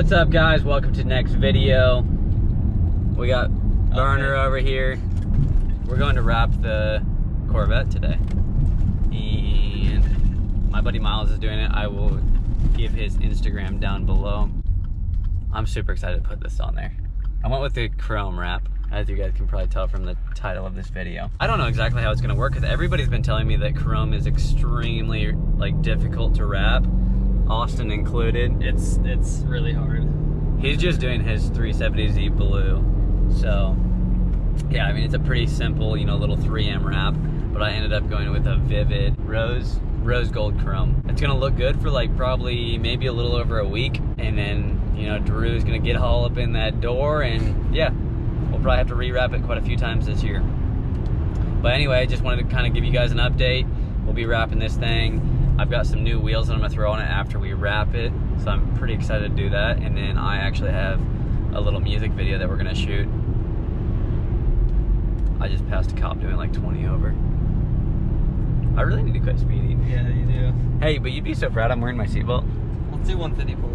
What's up, guys? Welcome to the next video. We got Burner over here. We're going to wrap the Corvette today, and my buddy Miles is doing it. I will give his Instagram down below. I'm super excited to put this on there. I went with the chrome wrap, as you guys can probably tell from the title of this video. I don't know exactly how it's gonna work, because everybody's been telling me that chrome is extremely difficult to wrap, Austin included. It's really hard. He's just doing his 370Z blue, so yeah, I mean, it's a pretty simple, little 3M wrap, but I ended up going with a vivid rose gold chrome. It's gonna look good for probably maybe a little over a week, and then Drew's gonna get all up in that door, and yeah, we'll probably have to rewrap it quite a few times this year. But anyway, I just wanted to kind of give you guys an update. We'll be wrapping this thing. I've got some new wheels that I'm gonna throw on it after we wrap it, so I'm pretty excited to do that. And then I actually have a little music video that we're gonna shoot. I just passed a cop doing 20 over. I really need to quit speeding. Yeah, you do. Hey, but you'd be so proud I'm wearing my seatbelt. Let's do 150 pull.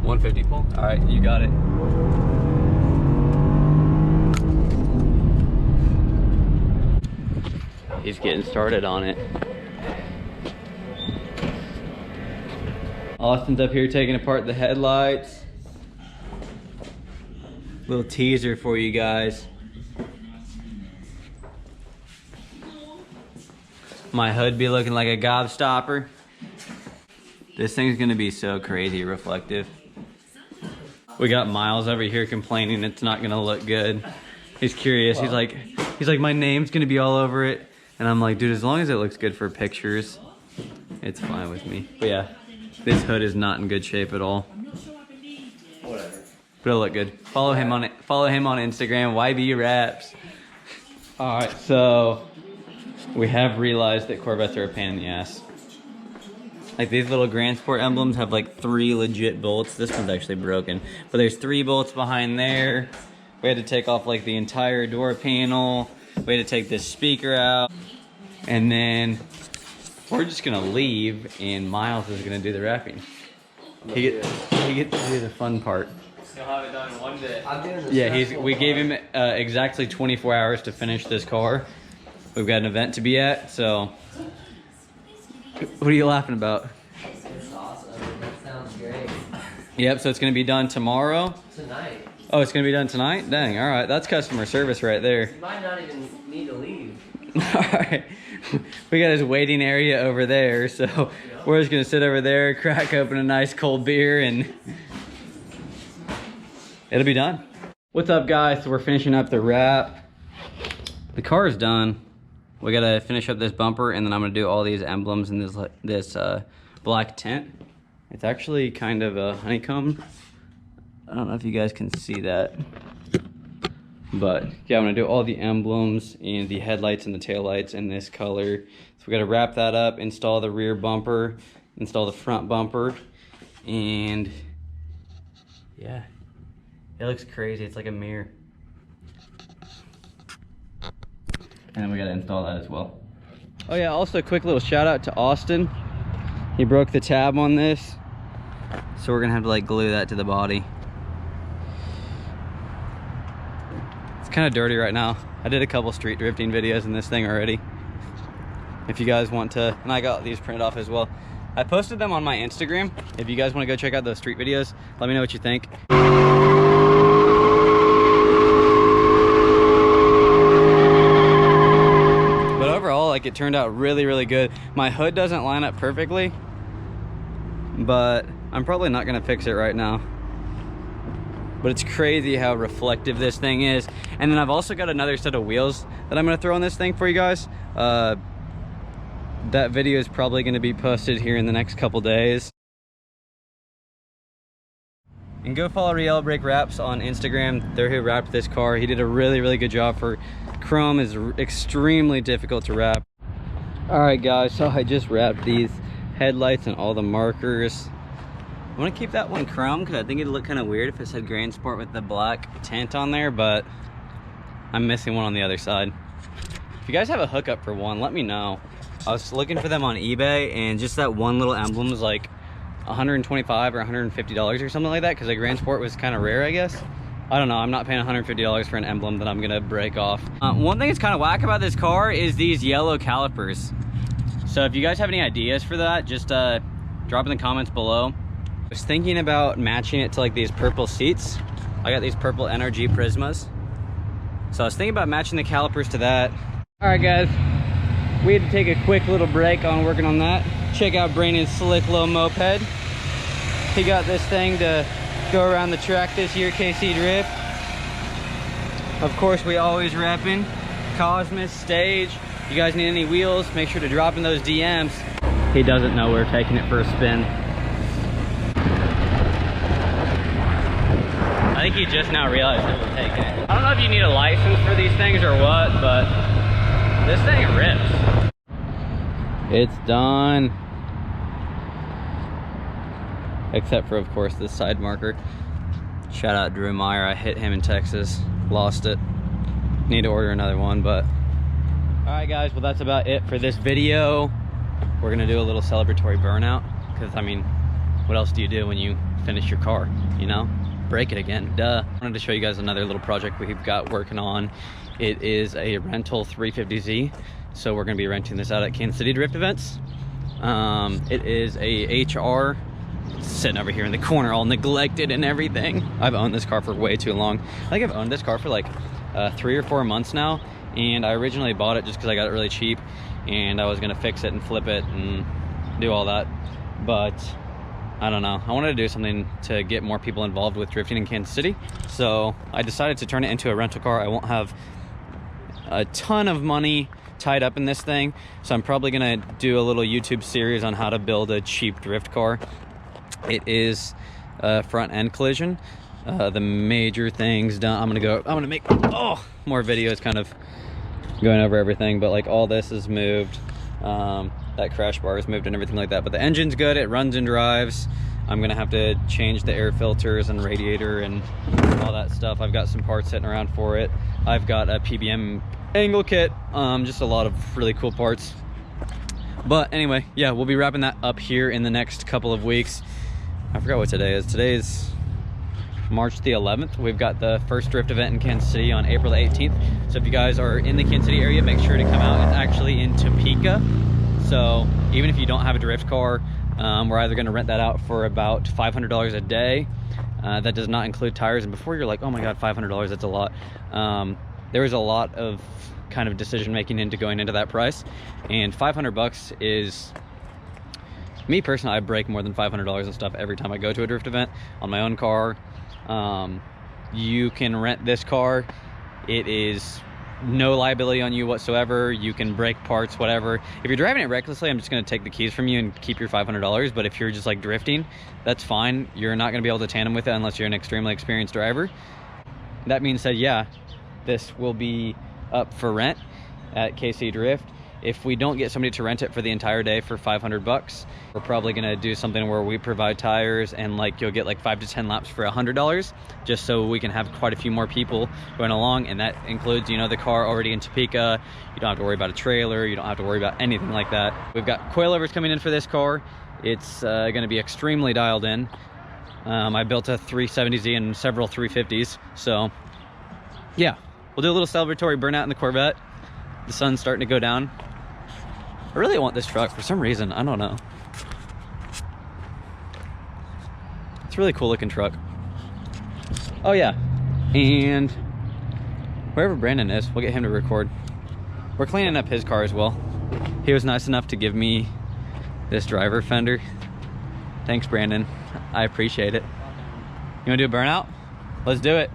150 pull? All right, you got it. He's getting started on it. Austin's up here taking apart the headlights. Little teaser for you guys. My hood be looking like a gobstopper. This thing's gonna be so crazy reflective. We got Miles over here complaining it's not gonna look good. He's curious. He's like, my name's gonna be all over it. And I'm like, dude, as long as it looks good for pictures, it's fine with me. But yeah, this hood is not in good shape at all. Whatever. But it'll look good. Follow him on Instagram, YB Wraps. All right, so we have realized that Corvettes are a pain in the ass. These little Grand Sport emblems have 3 legit bolts. This one's actually broken, but there's 3 bolts behind there. We had to take off the entire door panel. We had to take this speaker out, and then we're just gonna leave, and Miles is gonna do the wrapping. He gets to do the fun part. He'll have it done in one day. I'm doing this. Yeah, we gave him exactly 24 hours to finish this car. We've got an event to be at, so. What are you laughing about? It's awesome. That sounds great. Yep, so it's gonna be done tomorrow? Tonight. Oh, it's gonna be done tonight? Dang, all right, that's customer service right there. You might not even need to leave. All right, we got his waiting area over there, so we're just gonna sit over there, crack open a nice cold beer, and it'll be done. What's up, guys? So we're finishing up the wrap. The car is done. We gotta finish up this bumper, and then I'm gonna do all these emblems in this black tint. It's actually kind of a honeycomb. I don't know if you guys can see that, but yeah, I'm gonna do all the emblems and the headlights and the taillights in this color. So we gotta wrap that up, install the rear bumper, install the front bumper, and yeah, it looks crazy. It's like a mirror. And then we gotta install that as well. Oh yeah, also a quick little shout out to Austin. He broke the tab on this, so we're gonna have to glue that to the body. It's kind of dirty right now. I did a couple street drifting videos in this thing already. If you guys want to, and I got these printed off as well. I posted them on my Instagram. If you guys want to go check out those street videos, let me know what you think. It turned out really good. My hood doesn't line up perfectly, but I'm probably not gonna fix it right now. But it's crazy how reflective this thing is. And then I've also got another set of wheels that I'm gonna throw on this thing for you guys. That video is probably gonna be posted here in the next couple days. And go follow Riel Brake Wraps on Instagram. They're who wrapped this car. He did a really good job. For chrome is extremely difficult to wrap. All right, guys, so I just wrapped these headlights and all the markers. I want to keep that one chrome because I think it'd look kind of weird if it said Grand Sport with the black tint on there, but I'm missing one on the other side. If you guys have a hookup for one, let me know. I was looking for them on eBay, and just that one little emblem is $125 or $150 or something like that, because the Grand Sport was kind of rare, I guess. I don't know, I'm not paying $150 for an emblem that I'm gonna break off. One thing that's kind of whack about this car is these yellow calipers. So if you guys have any ideas for that, just drop in the comments below. I was thinking about matching it to like these purple seats. I got these purple NRG Prismas. So I was thinking about matching the calipers to that. All right, guys, we had to take a quick little break on working on that. Check out Brandon's slick little moped. He got this thing to go around the track this year, KC Drift. Of course, we always repping Cosmos Stage. You guys need any wheels, make sure to drop in those DMs. He doesn't know we're taking it for a spin. I think he just now realized that we're taking it. I don't know if you need a license for these things or what, but this thing rips. It's done. Except for, of course, this side marker. Shout out Drew Meyer. I hit him in Texas, lost it. Need to order another one, but. All right, guys, well, that's about it for this video. We're gonna do a little celebratory burnout, because, I mean, what else do you do when you finish your car, you know? Break it again, duh. I wanted to show you guys another little project we've got working on. It is a rental 350Z. So we're gonna be renting this out at Kansas City Drift events. It is a HR, sitting over here in the corner all neglected and everything. I've owned this car for way too long. I think I've owned this car for like 3 or 4 months now, and I originally bought it just because I got it really cheap and I was gonna fix it and flip it and do all that, but I don't know, I wanted to do something to get more people involved with drifting in Kansas City, so I decided to turn it into a rental car. I won't have a ton of money tied up in this thing, so I'm probably gonna do a little YouTube series on how to build a cheap drift car. It is front end collision. The major things done. I'm gonna make more videos kind of going over everything, but like all this is moved. That crash bar is moved and everything like that, but the engine's good, it runs and drives. I'm gonna have to change the air filters and radiator and all that stuff. I've got some parts sitting around for it. I've got a PBM angle kit, just a lot of really cool parts. But anyway, yeah, we'll be wrapping that up here in the next couple of weeks. I forgot what today is. Today is March the 11th. We've got the first drift event in Kansas City on April the 18th. So if you guys are in the Kansas City area, make sure to come out. It's actually in Topeka. So even if you don't have a drift car, we're either gonna rent that out for about $500 a day. That does not include tires. And before you're like, oh my God, $500, that's a lot. There was a lot of kind of decision making into going into that price, and $500 is, me personally, I break more than $500 and stuff every time I go to a drift event on my own car. You can rent this car. It is no liability on you whatsoever. You can break parts, whatever. If you're driving it recklessly, I'm just gonna take the keys from you and keep your $500. But if you're just like drifting, that's fine. You're not gonna be able to tandem with it unless you're an extremely experienced driver. That being said, yeah, this will be up for rent at KC Drift. If we don't get somebody to rent it for the entire day for $500, we're probably gonna do something where we provide tires, and like you'll get like 5 to 10 laps for $100, just so we can have quite a few more people going along. And that includes, you know, the car already in Topeka. You don't have to worry about a trailer. You don't have to worry about anything like that. We've got coilovers coming in for this car. It's gonna be extremely dialed in. I built a 370Z and several 350s. So yeah, we'll do a little celebratory burnout in the Corvette. The sun's starting to go down. I really want this truck for some reason. I don't know. It's a really cool looking truck. Oh yeah, and wherever Brandon is, we'll get him to record. We're cleaning up his car as well. He was nice enough to give me this driver fender. Thanks, Brandon. I appreciate it. You wanna do a burnout? Let's do it.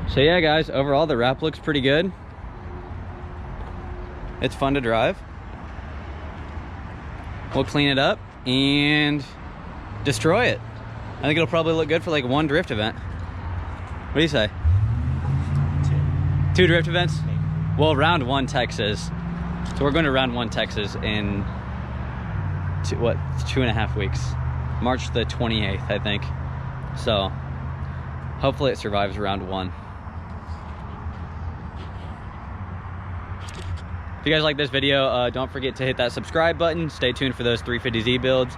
So yeah, guys, overall the wrap looks pretty good. It's fun to drive. We'll clean it up and destroy it. I think it'll probably look good for like one drift event. What do you say? 2 drift events? Well, round 1 Texas. So we're going to round 1 Texas in 2.5 weeks. March the 28th, I think. So hopefully it survives round 1. If you guys like this video, don't forget to hit that subscribe button. Stay tuned for those 350Z builds.